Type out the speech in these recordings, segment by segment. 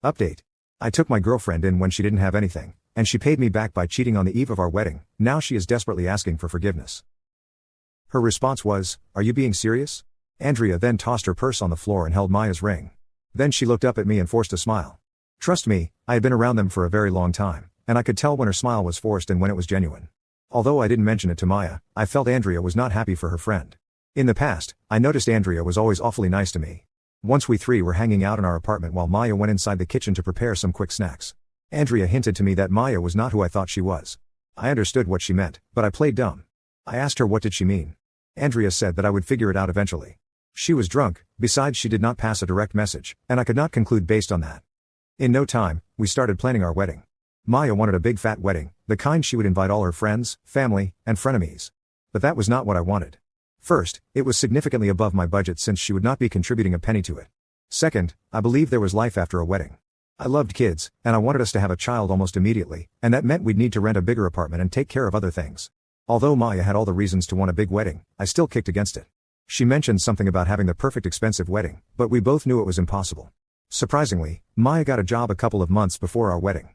Update. I took my girlfriend in when she didn't have anything, and she paid me back by cheating on the eve of our wedding. Now she is desperately asking for forgiveness. Her response was, "Are you being serious?" Andrea then tossed her purse on the floor and held Maya's ring. Then she looked up at me and forced a smile. Trust me, I had been around them for a very long time, and I could tell when her smile was forced and when it was genuine. Although I didn't mention it to Maya, I felt Andrea was not happy for her friend. In the past, I noticed Andrea was always awfully nice to me. Once we three were hanging out in our apartment while Maya went inside the kitchen to prepare some quick snacks. Andrea hinted to me that Maya was not who I thought she was. I understood what she meant, but I played dumb. I asked her what did she mean. Andrea said that I would figure it out eventually. She was drunk, besides she did not pass a direct message, and I could not conclude based on that. In no time, we started planning our wedding. Maya wanted a big fat wedding, the kind she would invite all her friends, family, and frenemies. But that was not what I wanted. First, it was significantly above my budget since she would not be contributing a penny to it. Second, I believed there was life after a wedding. I loved kids, and I wanted us to have a child almost immediately, and that meant we'd need to rent a bigger apartment and take care of other things. Although Maya had all the reasons to want a big wedding, I still kicked against it. She mentioned something about having the perfect expensive wedding, but we both knew it was impossible. Surprisingly, Maya got a job a couple of months before our wedding.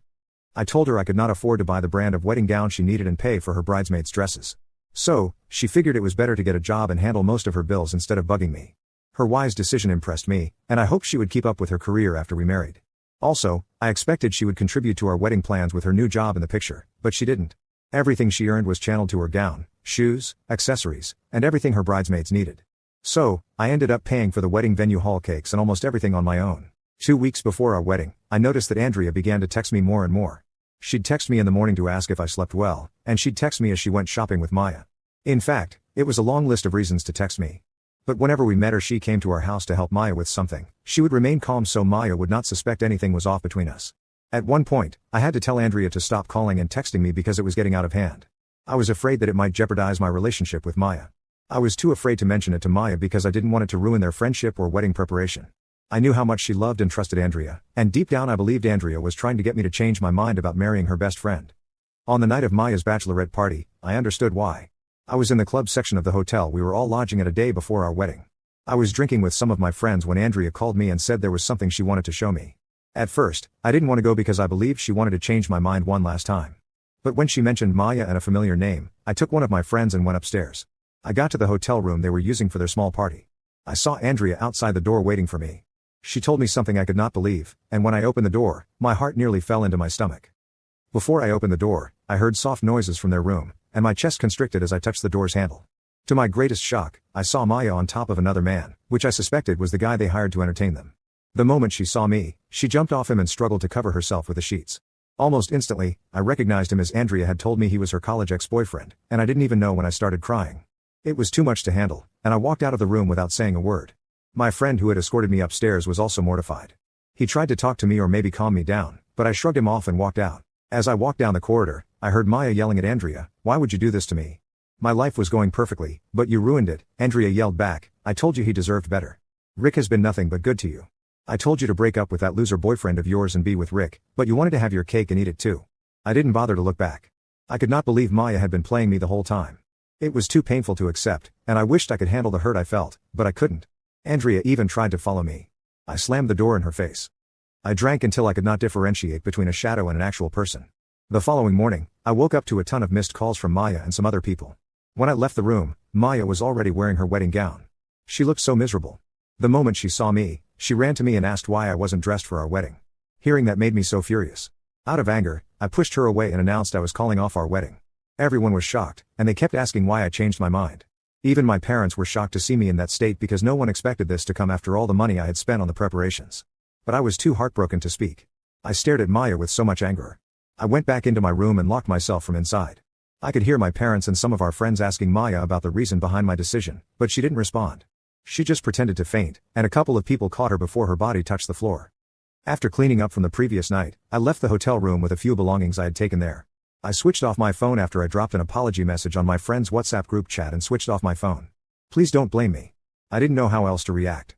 I told her I could not afford to buy the brand of wedding gown she needed and pay for her bridesmaids' dresses. So, she figured it was better to get a job and handle most of her bills instead of bugging me. Her wise decision impressed me, and I hoped she would keep up with her career after we married. Also, I expected she would contribute to our wedding plans with her new job in the picture, but she didn't. Everything she earned was channeled to her gown, shoes, accessories, and everything her bridesmaids needed. So, I ended up paying for the wedding venue hall cakes and almost everything on my own. 2 weeks before our wedding, I noticed that Andrea began to text me more and more. She'd text me in the morning to ask if I slept well, and she'd text me as she went shopping with Maya. In fact, it was a long list of reasons to text me. But whenever we met or she came to our house to help Maya with something, she would remain calm so Maya would not suspect anything was off between us. At one point, I had to tell Andrea to stop calling and texting me because it was getting out of hand. I was afraid that it might jeopardize my relationship with Maya. I was too afraid to mention it to Maya because I didn't want it to ruin their friendship or wedding preparation. I knew how much she loved and trusted Andrea, and deep down I believed Andrea was trying to get me to change my mind about marrying her best friend. On the night of Maya's bachelorette party, I understood why. I was in the club section of the hotel we were all lodging at a day before our wedding. I was drinking with some of my friends when Andrea called me and said there was something she wanted to show me. At first, I didn't want to go because I believed she wanted to change my mind one last time. But when she mentioned Maya and a familiar name, I took one of my friends and went upstairs. I got to the hotel room they were using for their small party. I saw Andrea outside the door waiting for me. She told me something I could not believe, and when I opened the door, my heart nearly fell into my stomach. Before I opened the door, I heard soft noises from their room, and my chest constricted as I touched the door's handle. To my greatest shock, I saw Maya on top of another man, which I suspected was the guy they hired to entertain them. The moment she saw me, she jumped off him and struggled to cover herself with the sheets. Almost instantly, I recognized him as Andrea had told me he was her college ex-boyfriend, and I didn't even know when I started crying. It was too much to handle, and I walked out of the room without saying a word. My friend who had escorted me upstairs was also mortified. He tried to talk to me or maybe calm me down, but I shrugged him off and walked out. As I walked down the corridor, I heard Maya yelling at Andrea, "Why would you do this to me? My life was going perfectly, but you ruined it." Andrea yelled back, "I told you he deserved better. Rick has been nothing but good to you. I told you to break up with that loser boyfriend of yours and be with Rick, but you wanted to have your cake and eat it too." I didn't bother to look back. I could not believe Maya had been playing me the whole time. It was too painful to accept, and I wished I could handle the hurt I felt, but I couldn't. Andrea even tried to follow me. I slammed the door in her face. I drank until I could not differentiate between a shadow and an actual person. The following morning, I woke up to a ton of missed calls from Maya and some other people. When I left the room, Maya was already wearing her wedding gown. She looked so miserable. The moment she saw me, she ran to me and asked why I wasn't dressed for our wedding. Hearing that made me so furious. Out of anger, I pushed her away and announced I was calling off our wedding. Everyone was shocked, and they kept asking why I changed my mind. Even my parents were shocked to see me in that state because no one expected this to come after all the money I had spent on the preparations. But I was too heartbroken to speak. I stared at Maya with so much anger. I went back into my room and locked myself from inside. I could hear my parents and some of our friends asking Maya about the reason behind my decision, but she didn't respond. She just pretended to faint, and a couple of people caught her before her body touched the floor. After cleaning up from the previous night, I left the hotel room with a few belongings I had taken there. I switched off my phone after I dropped an apology message on my friend's WhatsApp group chat and switched off my phone. Please don't blame me. I didn't know how else to react.